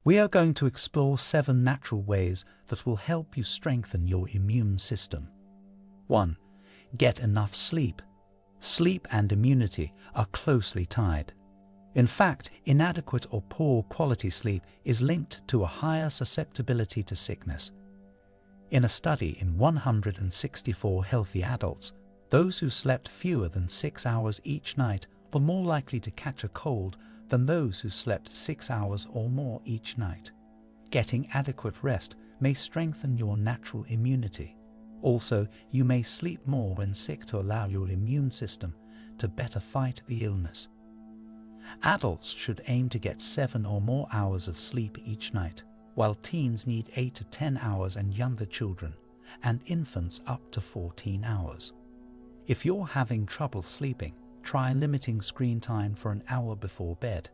We are going to explore 7 natural ways that will help you strengthen your immune system. 1. Get enough sleep. Sleep and immunity are closely tied. In fact, inadequate or poor quality sleep is linked to a higher susceptibility to sickness. In a study in 164 healthy adults, those who slept fewer than 6 hours each night were more likely to catch a cold than those who slept 6 hours or more each night. Getting adequate rest may strengthen your natural immunity. Also, you may sleep more when sick to allow your immune system to better fight the illness. Adults should aim to get 7 or more hours of sleep each night, while teens need 8 to 10 hours and younger children, and infants up to 14 hours. If you're having trouble sleeping, try limiting screen time for an hour before bed,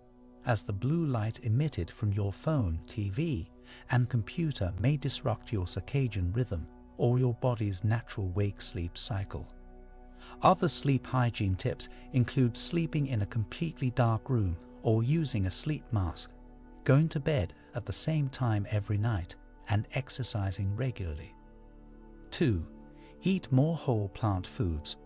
as the blue light emitted from your phone, TV, and computer may disrupt your circadian rhythm or your body's natural wake-sleep cycle. Other sleep hygiene tips include sleeping in a completely dark room or using a sleep mask, going to bed at the same time every night, and exercising regularly. 2. Eat more whole plant foods.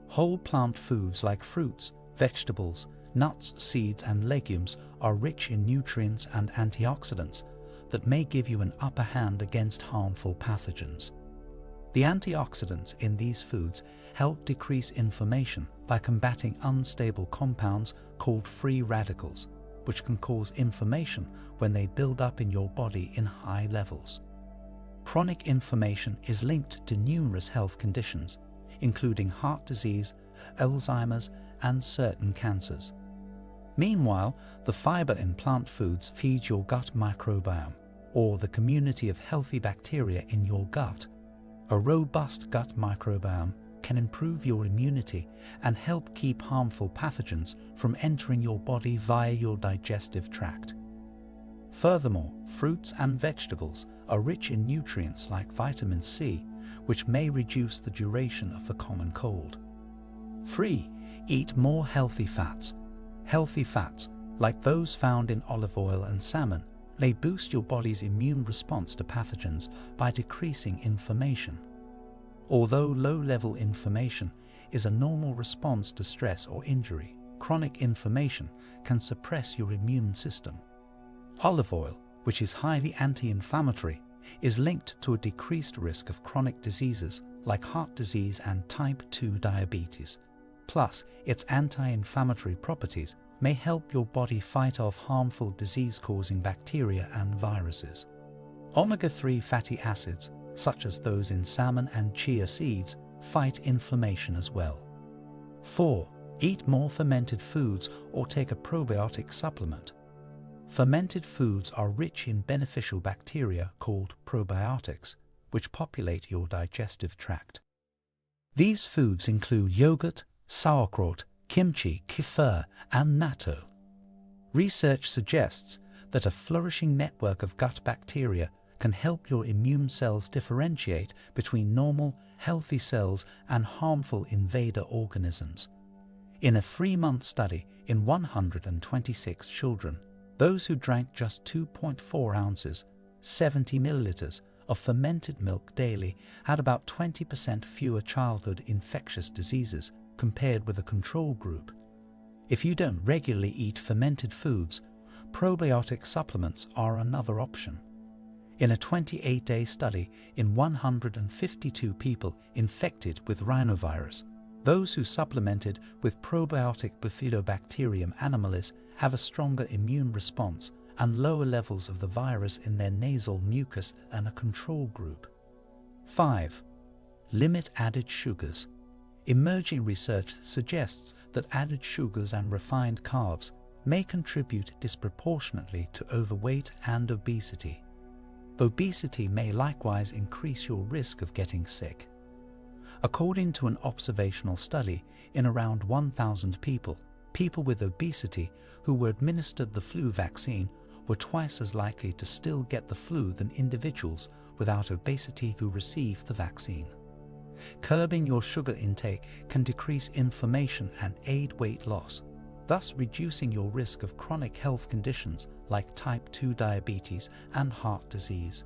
Whole plant foods like fruits, vegetables, nuts, seeds, and legumes are rich in nutrients and antioxidants that may give you an upper hand against harmful pathogens. The antioxidants in these foods help decrease inflammation by combating unstable compounds called free radicals, which can cause inflammation when they build up in your body in high levels. Chronic inflammation is linked to numerous health conditions, including heart disease, Alzheimer's, and certain cancers. Meanwhile, the fiber in plant foods feeds your gut microbiome, or the community of healthy bacteria in your gut. A robust gut microbiome can improve your immunity and help keep harmful pathogens from entering your body via your digestive tract. Furthermore, fruits and vegetables are rich in nutrients like vitamin C, which may reduce the duration of the common cold. 3. Eat more healthy fats. Healthy fats, like those found in olive oil and salmon, may boost your body's immune response to pathogens by decreasing inflammation. Although low-level inflammation is a normal response to stress or injury, chronic inflammation can suppress your immune system. Olive oil, which is highly anti-inflammatory, is linked to a decreased risk of chronic diseases like heart disease and type 2 diabetes. Plus, its anti-inflammatory properties may help your body fight off harmful disease-causing bacteria and viruses. Omega-3 fatty acids, such as those in salmon and chia seeds, fight inflammation as well. 4. Eat more fermented foods or take a probiotic supplement. Fermented foods are rich in beneficial bacteria called probiotics, which populate your digestive tract. These foods include yogurt, sauerkraut, kimchi, kefir, and natto. Research suggests that a flourishing network of gut bacteria can help your immune cells differentiate between normal, healthy cells and harmful invader organisms. In a 3-month study in 126 children, those who drank just 2.4 ounces, 70 milliliters, of fermented milk daily had about 20% fewer childhood infectious diseases compared with a control group. If you don't regularly eat fermented foods, probiotic supplements are another option. In a 28-day study in 152 people infected with rhinovirus, those who supplemented with probiotic Bifidobacterium animalis have a stronger immune response and lower levels of the virus in their nasal mucus than a control group. 5. Limit added sugars. Emerging research suggests that added sugars and refined carbs may contribute disproportionately to overweight and obesity. Obesity may likewise increase your risk of getting sick. According to an observational study in around 1,000 people, people with obesity who were administered the flu vaccine were twice as likely to still get the flu than individuals without obesity who received the vaccine. Curbing your sugar intake can decrease inflammation and aid weight loss, thus reducing your risk of chronic health conditions like type 2 diabetes and heart disease.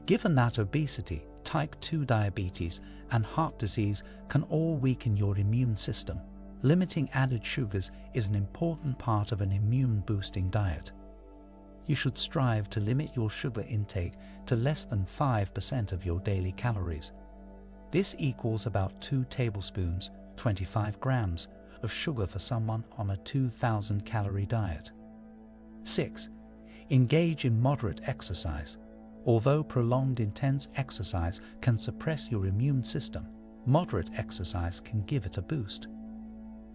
Given that obesity, type 2 diabetes, and heart disease can all weaken your immune system, limiting added sugars is an important part of an immune-boosting diet. You should strive to limit your sugar intake to less than 5% of your daily calories. This equals about 2 tablespoons, 25 grams, of sugar for someone on a 2,000-calorie diet. 6. Engage in moderate exercise. Although prolonged intense exercise can suppress your immune system, moderate exercise can give it a boost.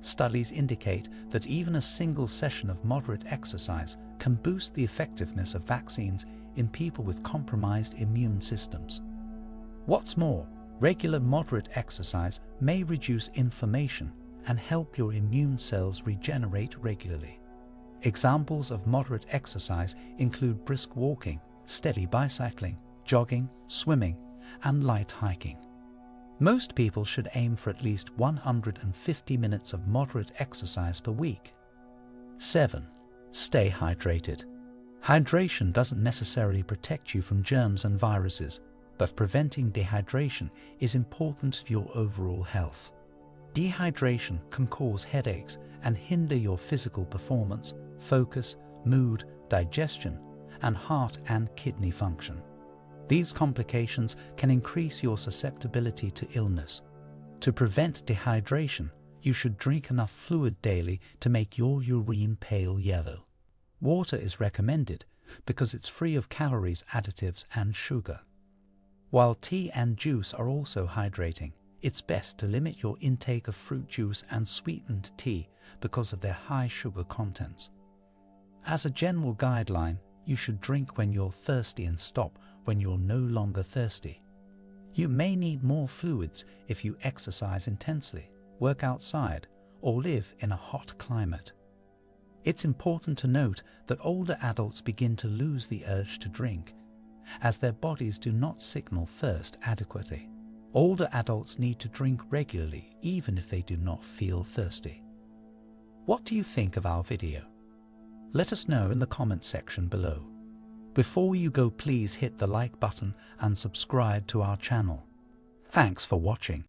Studies indicate that even a single session of moderate exercise can boost the effectiveness of vaccines in people with compromised immune systems. What's more, regular moderate exercise may reduce inflammation and help your immune cells regenerate regularly. Examples of moderate exercise include brisk walking, steady bicycling, jogging, swimming, and light hiking. Most people should aim for at least 150 minutes of moderate exercise per week. 7. Stay hydrated. Hydration doesn't necessarily protect you from germs and viruses, but preventing dehydration is important to your overall health. Dehydration can cause headaches and hinder your physical performance, focus, mood, digestion, and heart and kidney function. These complications can increase your susceptibility to illness. To prevent dehydration, you should drink enough fluid daily to make your urine pale yellow. Water is recommended because it's free of calories, additives, and sugar. While tea and juice are also hydrating, it's best to limit your intake of fruit juice and sweetened tea because of their high sugar contents. As a general guideline, you should drink when you're thirsty and stop when you're no longer thirsty. You may need more fluids if you exercise intensely, work outside, or live in a hot climate. It's important to note that older adults begin to lose the urge to drink, as their bodies do not signal thirst adequately. Older adults need to drink regularly even if they do not feel thirsty. What do you think of our video? Let us know in the comment section below. Before you go, please hit the like button and subscribe to our channel. Thanks for watching.